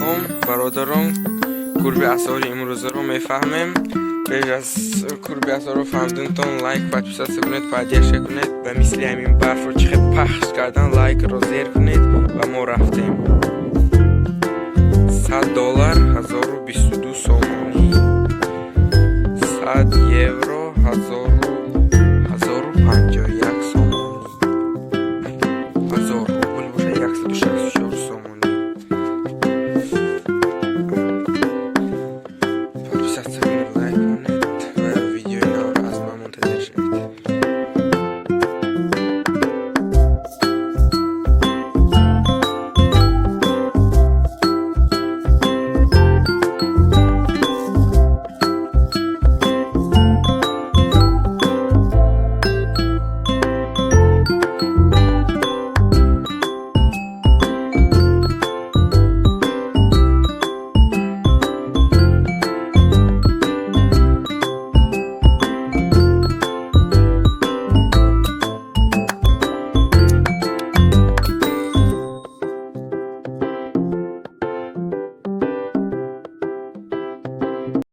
خم برادرم گربه اساری امروزه رو میفهمیم. بیش از گربه اسار رو فهمدنتون لایک و پادپیساسی کنید، فعالیت کنید و مثل همین برف رو چقدر پخش کردن لایک رو زیر کنید و ما رفتیم.